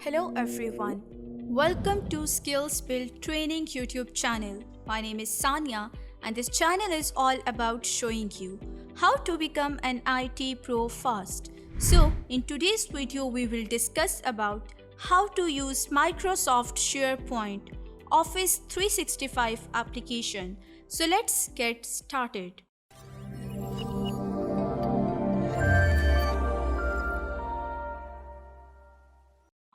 Hello everyone. Welcome to Skills Build Training YouTube channel. My name is Sanya and this channel is all about showing you how to become an IT pro fast. So in today's video we will discuss about how to use Microsoft SharePoint Office 365 application. So let's get started.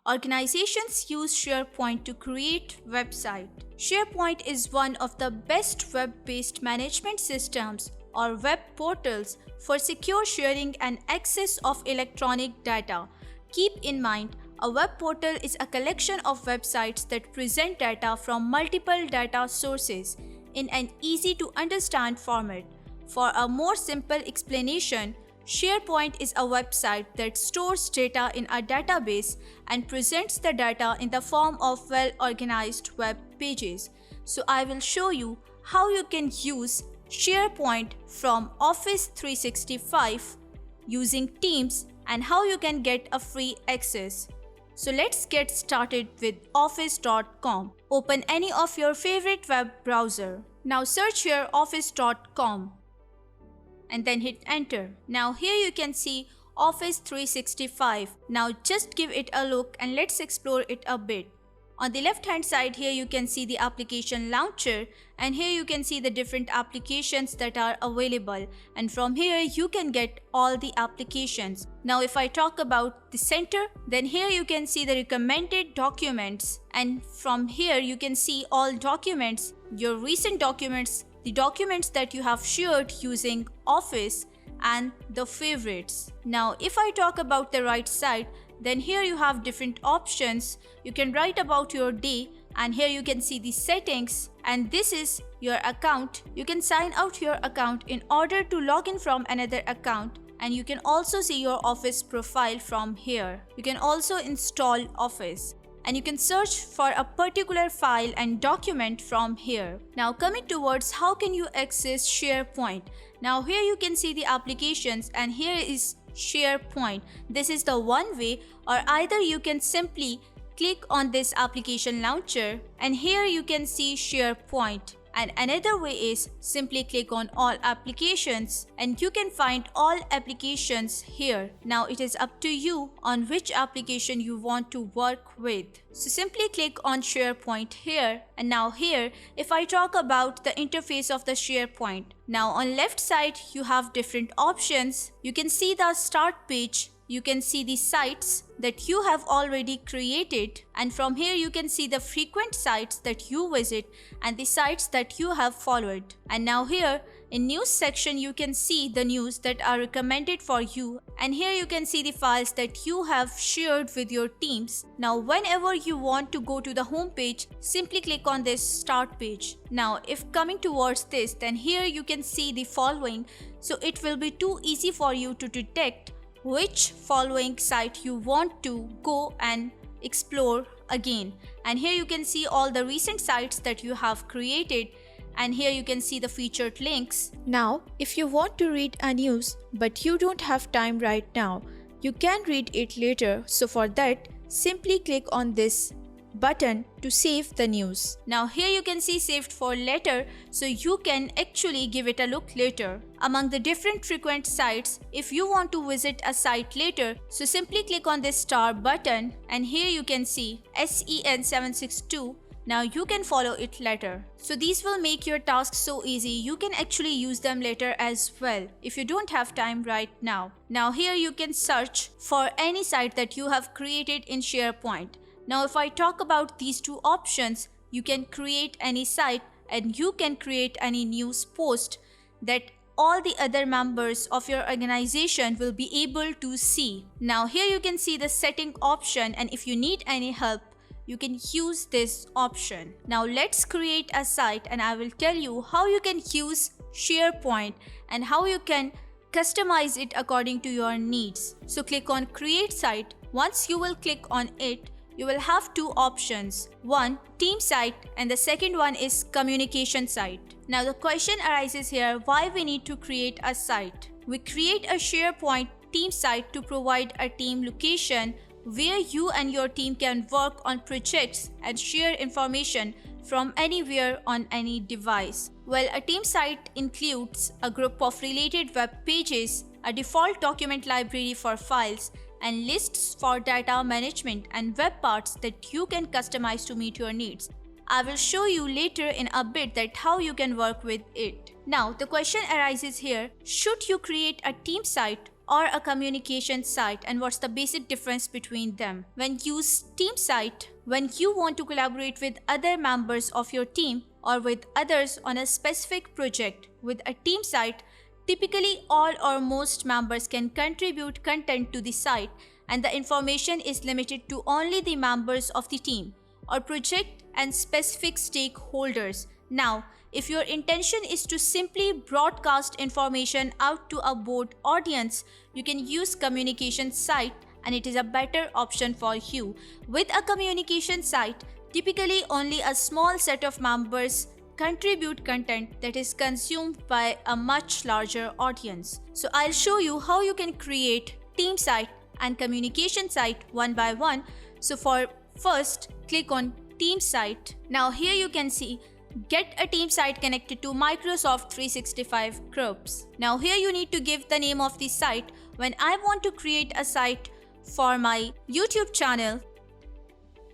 Organizations use SharePoint to create websites. SharePoint is one of the best web-based management systems or web portals for secure sharing and access of electronic data. Keep in mind, a web portal is a collection of websites that present data from multiple data sources in an easy-to-understand format. For a more simple explanation, SharePoint is a website that stores data in a database and presents the data in the form of well-organized web pages. So I will show you how you can use SharePoint from Office 365 using Teams and how you can get a free access. So let's get started with office.com. Open any of your favorite web browser. Now search here office.com. And then hit enter. Now here you can see Office 365. Now just give it a look and let's explore it a bit. On the left hand side here you can see the application launcher, and here you can see the different applications that are available, and from here you can get all the applications. Now if I talk about the center, then here you can see the recommended documents, and from here you can see all documents, your recent documents, the documents that you have shared using Office, and the favorites. Now if I talk about the right side, then here you have different options. You can write about your day, and here you can see the settings, and this is your account. You can sign out your account in order to log in from another account, and you can also see your Office profile from here. You can also install Office, and you can search for a particular file and document from here. Now coming towards how can you access SharePoint. Now here you can see the applications, and here is SharePoint. This is the one way, or either you can simply click on this application launcher and here you can see SharePoint. And another way is simply click on all applications and you can find all applications here. Now it is up to you on which application you want to work with. So simply click on SharePoint here, and now here if I talk about the interface of the SharePoint. Now on left side you have different options. You can see the start page. You can see the sites that you have already created, and from here you can see the frequent sites that you visit and the sites that you have followed. And now here in news section you can see the news that are recommended for you, and here you can see the files that you have shared with your teams. Now whenever you want to go to the home page, simply click on this start page. Now if coming towards this, then here you can see the following, so it will be too easy for you to detect which following site you want to go and explore again. And here you can see all the recent sites that you have created, and here you can see the featured links. Now if you want to read a news but you don't have time right now, you can read it later. So for that, simply click on this button to save the news. Now here you can see saved for later, so you can actually give it a look later. Among the different frequent sites, if you want to visit a site later, so simply click on this star button, and here you can see SEN762. Now you can follow it later. So these will make your tasks so easy. You can actually use them later as well if you don't have time right now. Now here you can search for any site that you have created in SharePoint. Now if I talk about these two options, you can create any site and you can create any news post that all the other members of your organization will be able to see. Now here you can see the setting option, and if you need any help, you can use this option. Now let's create a site and I will tell you how you can use SharePoint and how you can customize it according to your needs. So click on create site. Once you will click on it, you will have two options. One, team site, and the second one is communication site. Now the question arises here, why we need to create a site? We create a SharePoint team site to provide a team location where you and your team can work on projects and share information from anywhere on any device. Well, a team site includes a group of related web pages, a default document library for files, and lists for data management and web parts that you can customize to meet your needs. I will show you later in a bit that how you can work with it. Now, the question arises here, should you create a team site or a communication site, and what's the basic difference between them? When you use team site, when you want to collaborate with other members of your team or with others on a specific project. With a team site, typically all or most members can contribute content to the site, and the information is limited to only the members of the team or project and specific stakeholders. Now, if your intention is to simply broadcast information out to a broad audience, you can use communication site, and it is a better option for you. With a communication site, typically only a small set of members contribute content that is consumed by a much larger audience. So I'll show you how you can create team site and communication site one by one. So for first, click on team site. Now here you can see get a team site connected to Microsoft 365 groups. Now here you need to give the name of the site. When I want to create a site for my YouTube channel,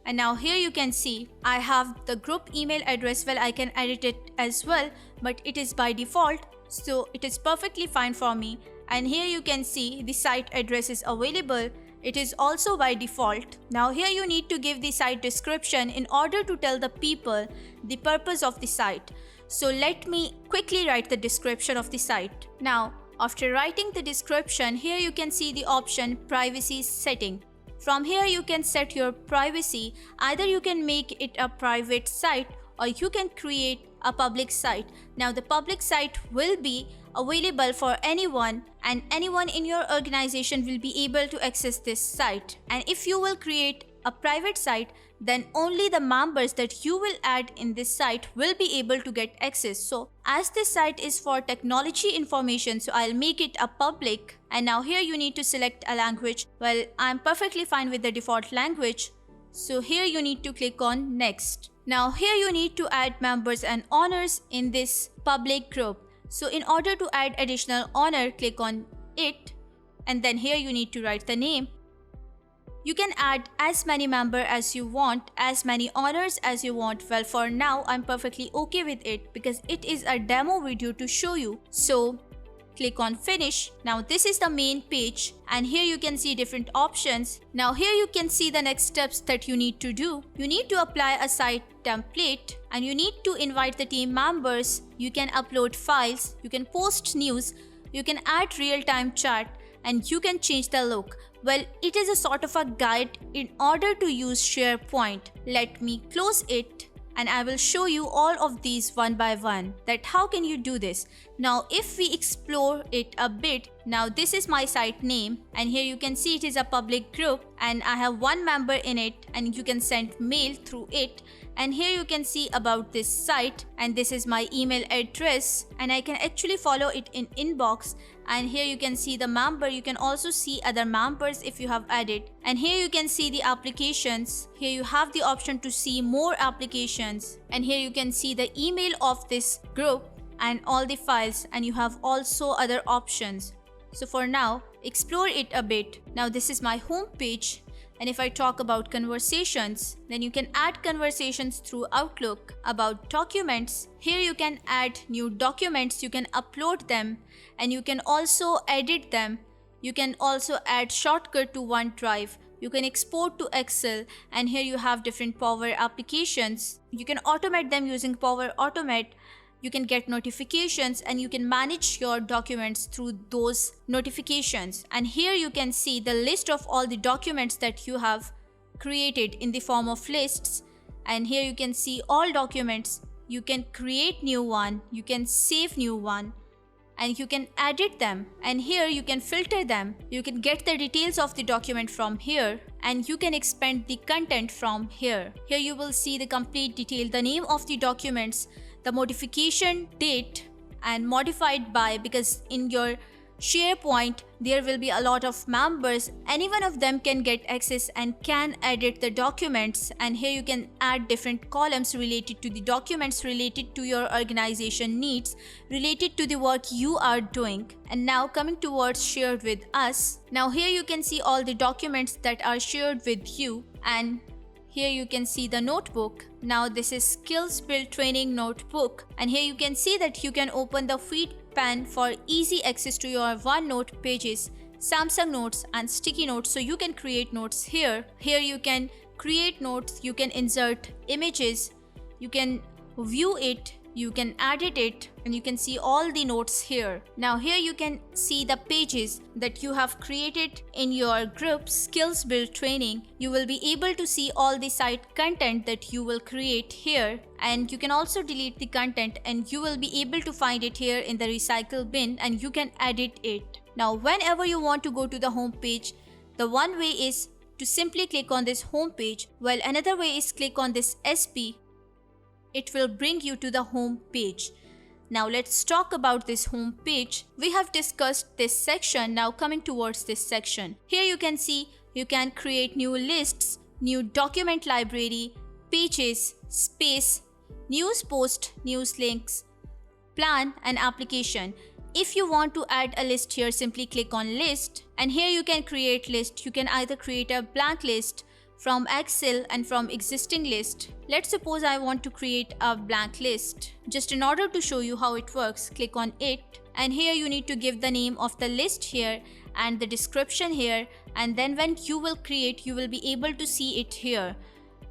and now here you can see I have the group email address. Well, I can edit it as well, but it is by default, so it is perfectly fine for me. And here you can see the site address is available. It is also by default. Now here you need to give the site description in order to tell the people the purpose of the site. So let me quickly write the description of the site. Now, after writing the description, here you can see the option privacy setting. From here you can set your privacy. Either you can make it a private site or you can create a public site. Now the public site will be available for anyone, and anyone in your organization will be able to access this site. And if you will create a private site, then only the members that you will add in this site will be able to get access. So as this site is for technology information, so I'll make it a public. And now here you need to select a language. Well, I'm perfectly fine with the default language. So here you need to click on next. Now here you need to add members and owners in this public group. So in order to add additional owner, click on it, and then here you need to write the name. You can add as many members as you want, as many owners as you want. Well, for now, I'm perfectly okay with it because it is a demo video to show you. So click on finish. Now this is the main page, and here you can see different options. Now here you can see the next steps that you need to do. You need to apply a site template, and you need to invite the team members. You can upload files, you can post news, you can add real-time chat, and you can change the look. Well, it is a sort of a guide in order to use SharePoint. Let me close it, and I will show you all of these one by one, that how can you do this. Now if we explore it a bit, now this is my site name, and here you can see it is a public group, and I have one member in it, and you can send mail through it. And here you can see about this site, and this is my email address, and I can actually follow it in inbox. And here you can see the member. You can also see other members if you have added. And here you can see the applications. Here you have the option to see more applications, and here you can see the email of this group and all the files, and you have also other options. So for now, explore it a bit. Now this is my home page. And if I talk about conversations, then you can add conversations through Outlook. About documents, here you can add new documents, you can upload them, and you can also edit them. You can also add shortcut to OneDrive. You can export to Excel, and here you have different Power applications. You can automate them using Power Automate. You can get notifications, and you can manage your documents through those notifications. And here you can see the list of all the documents that you have created in the form of lists. And here you can see all documents. You can create new one, you can save new one, and you can edit them. And here you can filter them. You can get the details of the document from here, and you can expand the content from here. Here you will see the complete detail, the name of the documents, the modification date, and modified by, because in your SharePoint, there will be a lot of members. Any one of them can get access and can edit the documents. And here you can add different columns related to the documents, related to your organization needs, related to the work you are doing. And now coming towards shared with us. Now here you can see all the documents that are shared with you, and here you can see the notebook. Now this is Skills Build Training Notebook, and here you can see that you can open the feed pen for easy access to your OneNote pages, Samsung Notes and sticky notes, so you can create notes here. Here you can create notes, you can insert images, you can view it, you can edit it, and you can see all the notes here. Now here you can see the pages that you have created in your group Skills Build Training. You will be able to see all the site content that you will create here, and you can also delete the content, and you will be able to find it here in the recycle bin, and you can edit it. Now whenever you want to go to the home page, the one way is to simply click on this home page, while another way is click on this SP. It will bring you to the home page. Now let's talk about this home page. We have discussed this section. Now coming towards this section. Here you can see you can create new lists, new document library, pages, space, news post, news links, plan and application. If you want to add a list here, simply click on list, and here you can create list. You can either create a blank list from Excel and from existing list. Let's suppose I want to create a blank list. Just in order to show you how it works, click on it, and here you need to give the name of the list here and the description here, and then when you will create, you will be able to see it here.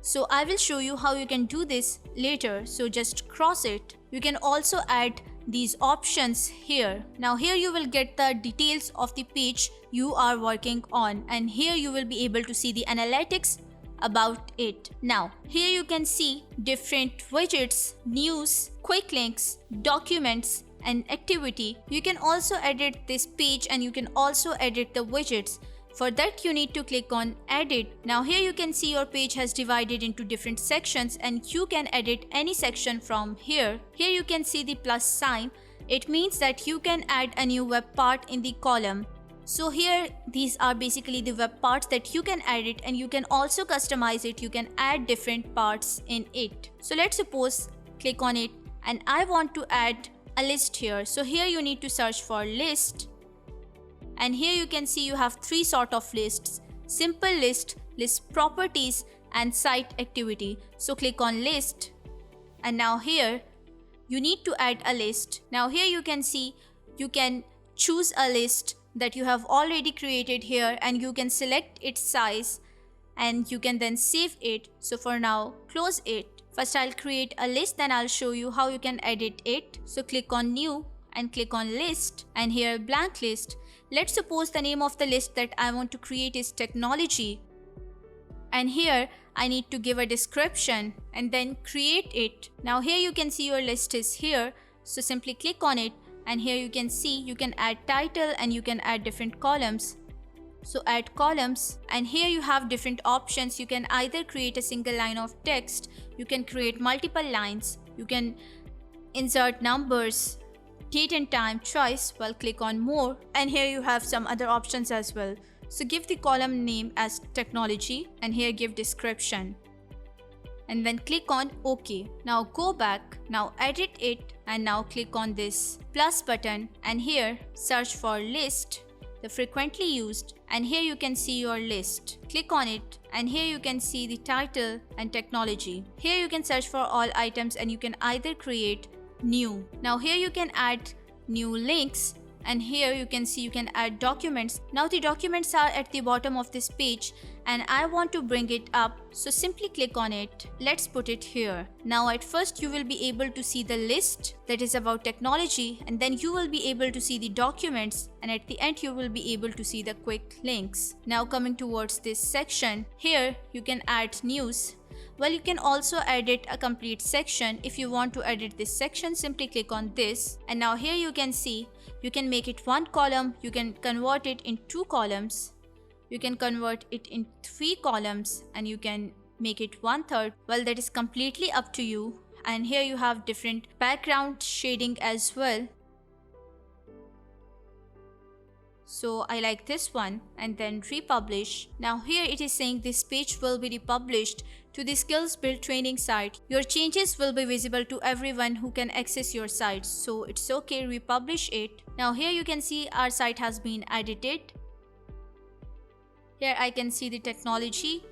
So I will show you how you can do this later, so just cross it. You can also add these options here. Now here you will get the details of the page you are working on, and here you will be able to see the analytics about it. Now here you can see different widgets, news, quick links, documents and activity. You can also edit this page, and you can also edit the widgets. For that you need to click on edit. Now here you can see your page has divided into different sections, and you can edit any section from here. Here you can see the plus sign. It means that you can add a new web part in the column. So here these are basically the web parts that you can edit, and you can also customize it. You can add different parts in it. So let's suppose click on it, and I want to add a list here. So here you need to search for list. And here you can see you have three sort of lists: simple list, list properties and site activity. So click on list, and now here you need to add a list. Now here you can see you can choose a list that you have already created here, and you can select its size, and you can then save it. So for now close it. First I'll create a list, then I'll show you how you can edit it. So click on new and click on list, and here blank list. Let's suppose the name of the list that I want to create is technology, and here I need to give a description and then create it. Now here you can see your list is here, so simply click on it, and here you can see you can add title and you can add different columns. So add columns, and here you have different options. You can either create a single line of text, you can create multiple lines, you can insert numbers, date and time, choice. Well, click on more, and here you have some other options as well. So give the column name as technology, and here give description, and then click on OK. Now go back, now edit it, and now click on this plus button, and here search for list, the frequently used, and here you can see your list. Click on it, and here you can see the title and technology. Here you can search for all items, and you can either create new. Now here you can add new links, and here you can see you can add documents. Now the documents are at the bottom of this page, and I want to bring it up, so simply click on it. Let's put it here. Now at first you will be able to see the list that is about technology, and then you will be able to see the documents, and at the end you will be able to see the quick links. Now coming towards this section, here you can add news. Well, you can also edit a complete section. If you want to edit this section, simply click on this, and now here you can see you can make it one column, you can convert it in two columns, you can convert it in three columns, and you can make it 1/3. Well, that is completely up to you. And here you have different background shading as well. So I like this one, and then republish. Now here it is saying this page will be republished to the Skills Build training site. Your changes will be visible to everyone who can access your site. So it's okay, republish it. Now here you can see our site has been edited. Here I can see the technology.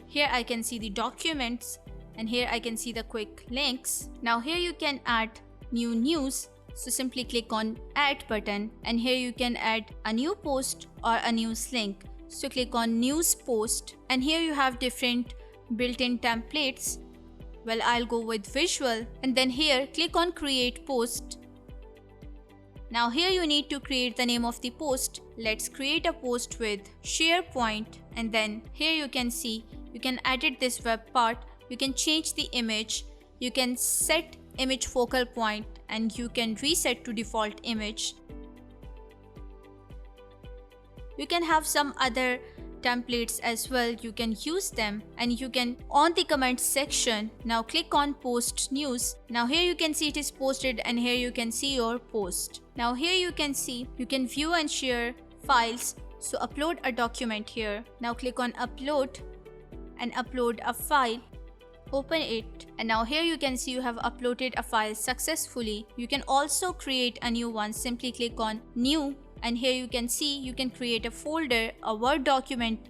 Here I can see the documents, and here I can see the quick links. Now here you can add new news. So simply click on add button, and here you can add a new post or a news link. So click on news post, and here you have different built-in templates. Well, I'll go with visual, and then here click on create post. Now here you need to create the name of the post. Let's create a post with SharePoint, and then here you can see you can edit this web part, you can change the image, you can set image focal point, and you can reset to default image. You can have some other templates as well, you can use them, and you can on the comment section. Now click on post news. Now here you can see it is posted, and here you can see your post. Now here you can see you can view and share files. So upload a document here. Now click on upload and upload a file. Open it, and now here you can see you have uploaded a file successfully. You can also create a new one. Simply click on new, and here you can see you can create a folder, a Word document,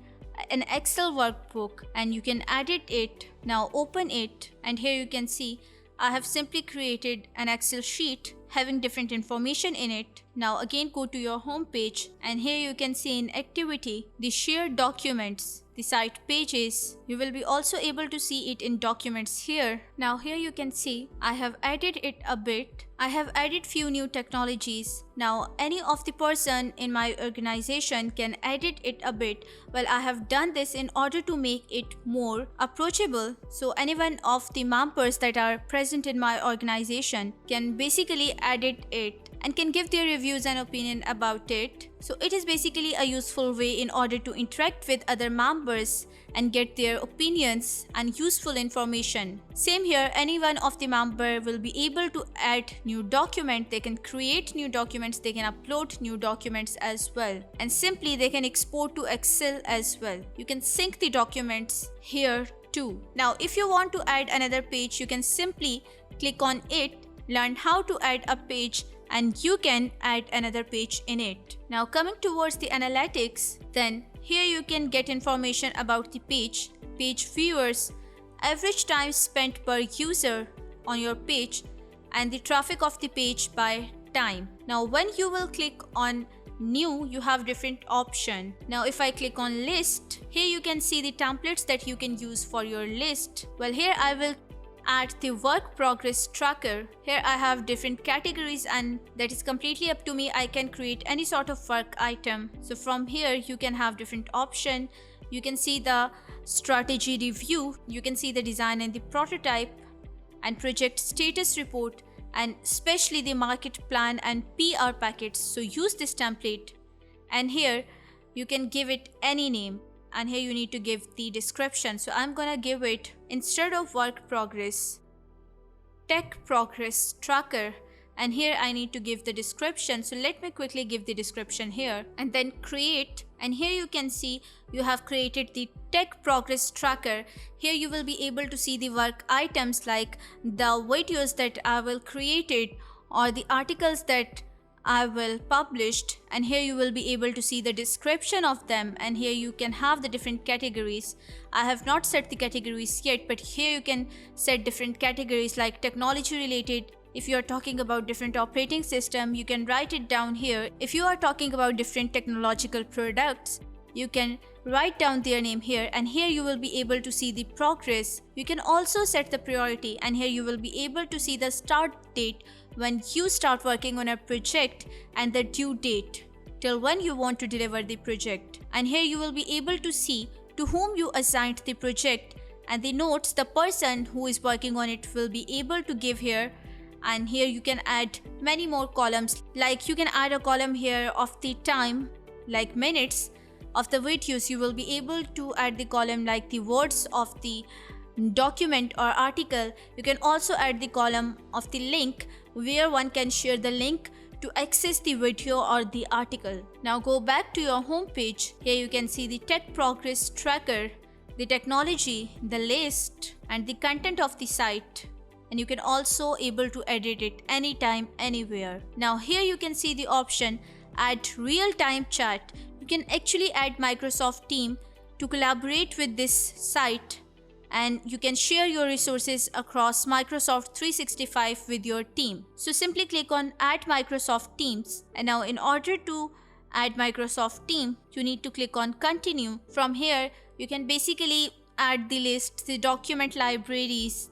an Excel workbook, and you can edit it. Now open it, and here you can see I have simply created an Excel sheet having different information in it. Now again go to your home page, and here you can see in activity the shared documents, the site pages. You will be also able to see it in documents here. Now here you can see I have added it a bit. I have added few new technologies. Now any of the person in my organization can edit it a bit. Well, I have done this in order to make it more approachable. So anyone of the members that are present in my organization can basically edit it and can give their reviews and opinion about it. So it is basically a useful way in order to interact with other members and get their opinions and useful information. Same here, any one of the member will be able to add new document, they can create new documents, they can upload new documents as well, and simply they can export to Excel as well. You can sync the documents here too. Now if you want to add another page, you can simply click on it, learn how to add a page, and you can add another page in it. Now coming towards the analytics, then here you can get information about the page viewers, average time spent per user on your page, and the traffic of the page by time. Now when you will click on new, you have different option. Now if I click on list, here you can see the templates that you can use for your list. Well, here I will add the work progress tracker. Here I have different categories, and that is completely up to me. I can create any sort of work item. So from here you can have different option. You can see the strategy review, you can see the design and the prototype, and project status report, and especially the market plan and PR packets. So use this template, and here you can give it any name, and here you need to give the description. So I'm gonna give it, instead of work progress, tech progress tracker, and here I need to give the description. So let me quickly give the description here, and then create, and here you can see you have created the tech progress tracker. Here you will be able to see the work items like the videos that I will create it, or the articles that I will published, and here you will be able to see the description of them, and here you can have the different categories. I have not set the categories yet, but here you can set different categories like technology related. If you are talking about different operating system, you can write it down here. If you are talking about different technological products, you can write down their name here, and here you will be able to see the progress. You can also set the priority, and here you will be able to see the start date when you start working on a project, and the due date till when you want to deliver the project. And here you will be able to see to whom you assigned the project, and the notes the person who is working on it will be able to give here. And here you can add many more columns, like you can add a column here of the time, like minutes of the videos. You will be able to add the column like the words of the document or article. You can also add the column of the link, where one can share the link to access the video or the article. Now go back to your home page. Here you can see the tech progress tracker, the technology, the list, and the content of the site. And you can also able to edit it anytime, anywhere. Now here you can see the option add real-time chat. You can actually add Microsoft Teams to collaborate with this site, and you can share your resources across Microsoft 365 with your team. So simply click on add Microsoft Teams, and now in order to add Microsoft Teams, you need to click on continue. From here you can basically add the list, the document libraries,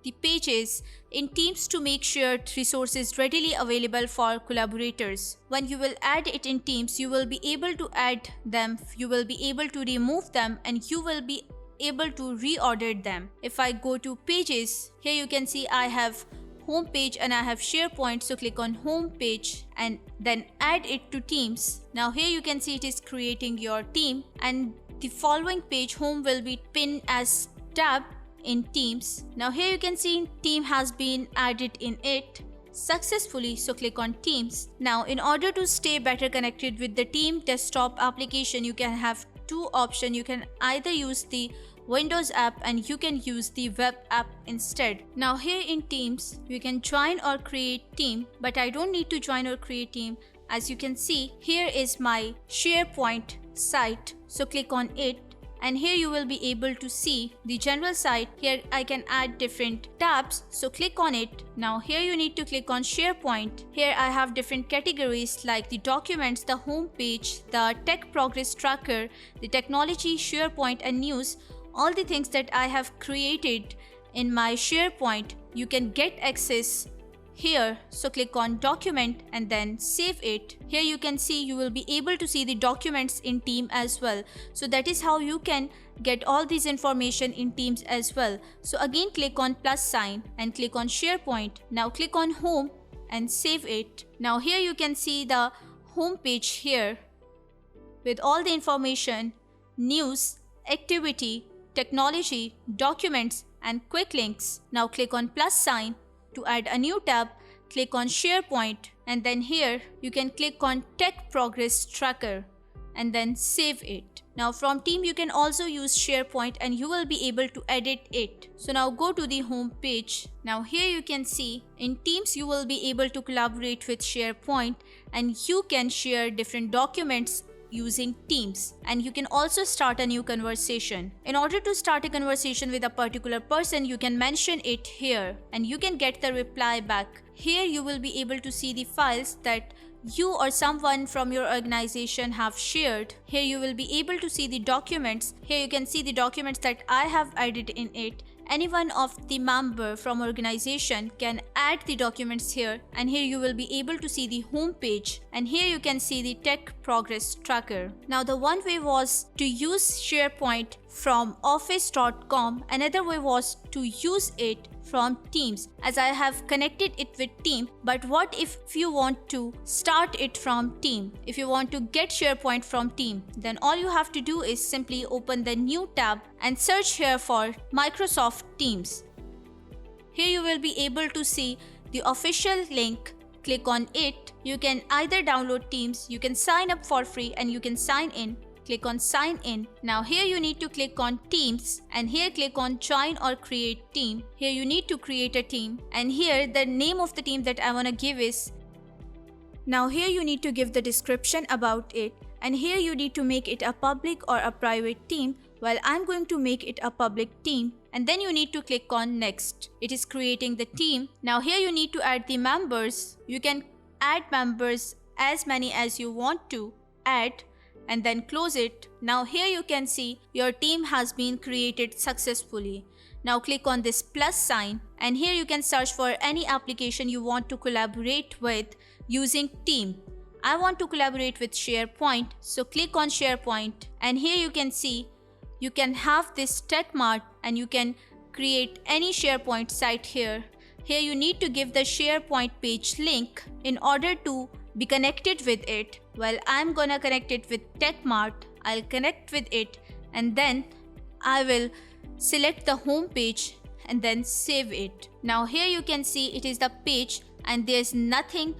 the pages in Teams to make shared resources readily available for collaborators. When you will add it in Teams, you will be able to add them, you will be able to remove them, and you will be able to reorder them. If I go to pages, here you can see I have home page and I have SharePoint, so click on home page and then add it to Teams. Now here you can see it is creating your team, and the following page, home, will be pinned as tab in Teams. Now here you can see team has been added in it successfully, so click on Teams. Now in order to stay better connected with the team desktop application, you can have two options. You can either use the Windows app and you can use the web app instead. Now here in Teams you can join or create team, but I don't need to join or create team. As you can see, here is my SharePoint site, so click on it. And here you will be able to see the general site. Here I can add different tabs, so click on it. Now here you need to click on SharePoint. Here I have different categories like the documents, the home page, the tech progress tracker, the technology, SharePoint, and news. All the things that I have created in my SharePoint, you can get access here, so click on document and then save it. Here you can see you will be able to see the documents in Team as well. So that is how you can get all this information in Teams as well. So again click on plus sign and click on SharePoint. Now click on home and save it. Now here you can see the home page here with all the information, news, activity, technology, documents, and quick links. Now click on plus sign. To add a new tab, click on SharePoint, and then here you can click on Tech Progress Tracker and then save it. Now from Team you can also use SharePoint and you will be able to edit it. So now go to the home page. Now here you can see in Teams you will be able to collaborate with SharePoint and you can share different documents using Teams, and you can also start a new conversation. In order to start a conversation with a particular person, you can mention it here and you can get the reply back. Here you will be able to see the files that you or someone from your organization have shared. Here you will be able to see the documents. Here you can see the documents that I have added in it. Any one of the member from organization can add the documents here, and here you will be able to see the home page, and here you can see the tech progress tracker. Now the one way was to use SharePoint from office.com. Another way was to use it from Teams, as I have connected it with Team. But what if you want to start it from Team? If you want to get SharePoint from Team, then all you have to do is simply open the new tab and search here for Microsoft Teams. Here you will be able to see the official link. Click on it. You can either download Teams, you can sign up for free, and you can sign in. Click on sign in. Now here you need to click on Teams, and here click on join or create team. Here you need to create a team, and here the name of the team that I want to give is. Now here you need to give the description about it, and here you need to make it a public or a private team. Well, I'm going to make it a public team, and then you need to click on next. It is creating the team. Now here you need to add the members. You can add members as many as you want to add, and then close it. Now here you can see your team has been created successfully. Now click on this plus sign, and here you can search for any application you want to collaborate with using Team. I want to collaborate with SharePoint, so click on SharePoint, and here you can see you can have this TechMart and you can create any SharePoint site here. Here you need to give the SharePoint page link in order to be connected with it. Well, I'm gonna connect it with TechMart. I'll connect with it, and then I will select the home page and then save it. Now here you can see it is the page and there's nothing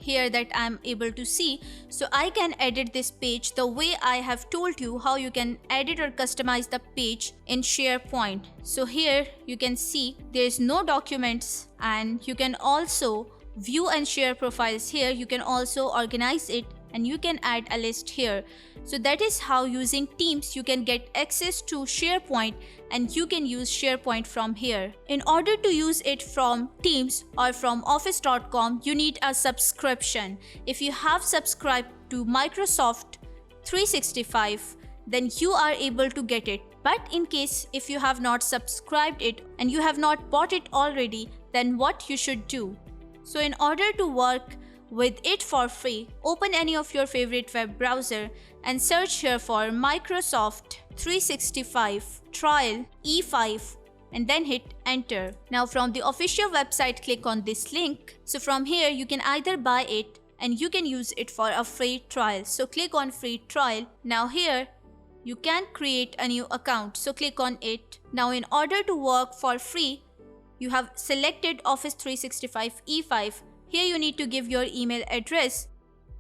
here that I'm able to see. So I can edit this page the way I have told you how you can edit or customize the page in SharePoint. So here you can see there's no documents, and you can also view and share profiles here. You can also organize it, and you can add a list here. So that is how using Teams you can get access to SharePoint, and you can use SharePoint from here. In order to use it from Teams or from office.com, you need a subscription. If you have subscribed to Microsoft 365, then you are able to get it. But in case if you have not subscribed it and you have not bought it already, then what you should do? So in order to work with it for free, open any of your favorite web browser and search here for Microsoft 365 Trial E5 and then hit enter. Now from the official website, click on this link. So from here you can either buy it and you can use it for a free trial. So click on free trial. Now here you can create a new account. So click on it. Now in order to work for free, you have selected Office 365 E5. Here you need to give your email address.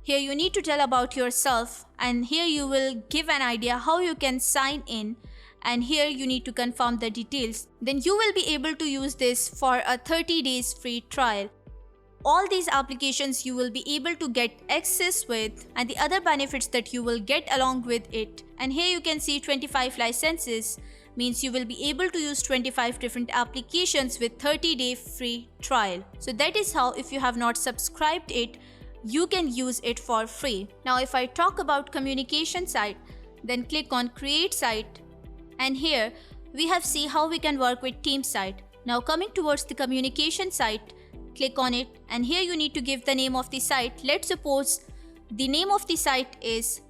Here you need to tell about yourself, and here you will give an idea how you can sign in, and here you need to confirm the details. Then you will be able to use this for a 30 days free trial. All these applications you will be able to get access with, and the other benefits that you will get along with it. And here you can see 25 licenses, means you will be able to use 25 different applications with 30-day free trial. So that is how, if you have not subscribed it, you can use it for free. Now if I talk about communication site, then click on create site, and here we have see how we can work with Teams site. Now coming towards the communication site, click on it, and here you need to give the name of the site. Let's suppose the name of the site is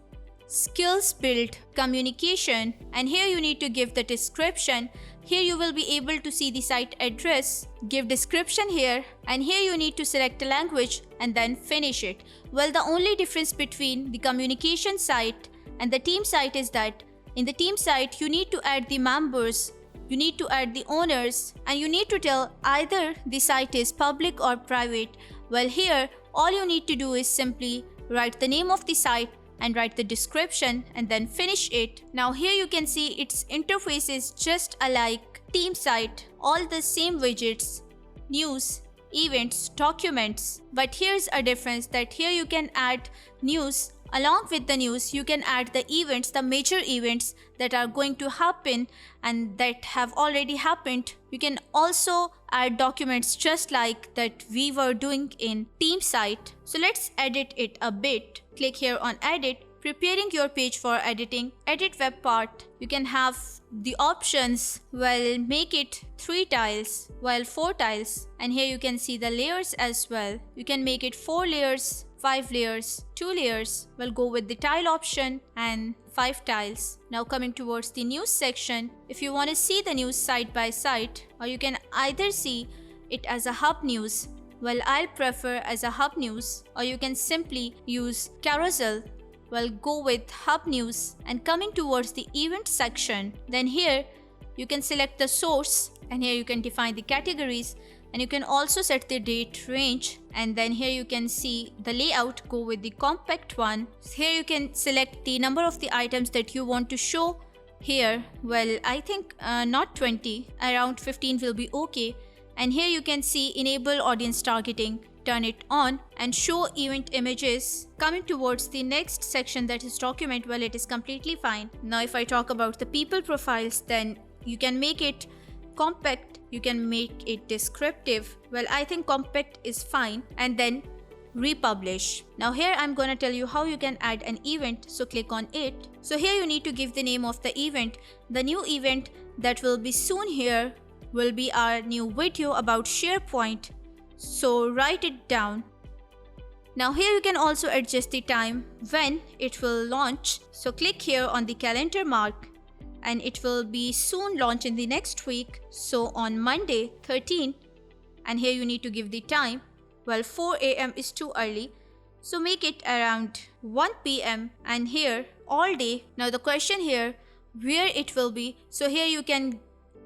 Skills Build Communication, and here you need to give the description. Here you will be able to see the site address, give description here, and here you need to select a language and then finish it. Well, the only difference between the communication site and the team site is that in the team site you need to add the members, you need to add the owners, and you need to tell either the site is public or private. Well, here all you need to do is simply write the name of the site and write the description and then finish it. Now here you can see its interface is just alike team site, all the same widgets, news, events, documents. But here's a difference, that here you can add news. Along with the news, you can add the events, the major events that are going to happen and that have already happened. You can also add documents just like that we were doing in Team site. So let's edit it a bit. Click here on edit, preparing your page for editing, edit web part. You can have the options, well, make it 3 tiles, while 4 tiles, and here you can see the layers as well. You can make it 4 layers, 5 layers, 2 layers. We'll go with the tile option and 5 tiles. Now coming towards the news section, if you want to see the news side by side, or you can either see it as a hub news, well, I'll prefer as a hub news, or you can simply use carousel. Well, go with hub news. And coming towards the event section, then here you can select the source, and here you can define the categories, and you can also set the date range, and then here you can see the layout, go with the compact one. Here you can select the number of the items that you want to show here. Well, I think not 20, around 15 will be okay. And here you can see enable audience targeting, turn it on, and show event images. Coming towards the next section, that is document, well, it is completely fine. Now if I talk about the people profiles, then you can make it compact, you can make it descriptive. Well, I think compact is fine, and then republish. Now here I'm gonna tell you how you can add an event, so click on it. So here you need to give the name of the event. The new event that will be soon here will be our new video about SharePoint, so write it down. Now here you can also adjust the time when it will launch, so click here on the calendar mark, and it will be soon launch in the next week, so on Monday 13th. And here you need to give the time. Well, 4 AM is too early, so make it around 1 PM, and here all day. Now the question here, where it will be, so here you can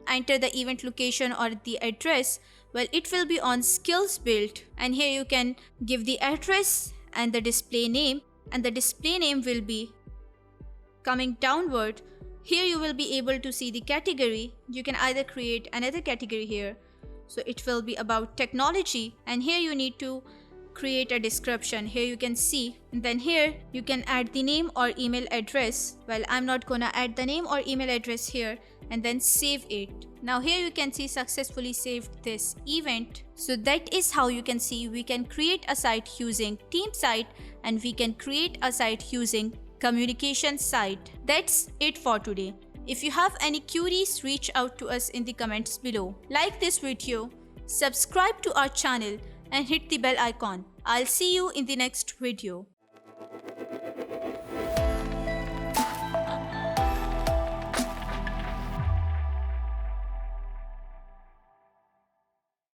enter the event location or the address. Well, it will be on skills build, and here you can give the address and the display name, and the display name will be coming downward. Here you will be able to see the category. You can either create another category here. So it will be about technology, and here you need to create a description. Here you can see, and then here you can add the name or email address. Well, I'm not gonna add the name or email address here, and then save it. Now here you can see successfully saved this event. So that is how you can see we can create a site using Team Site, and we can create a site using Communication Site. That's it for today. If you have any queries, reach out to us in the comments below. Like this video, subscribe to our channel, and hit the bell icon. I'll see you in the next video.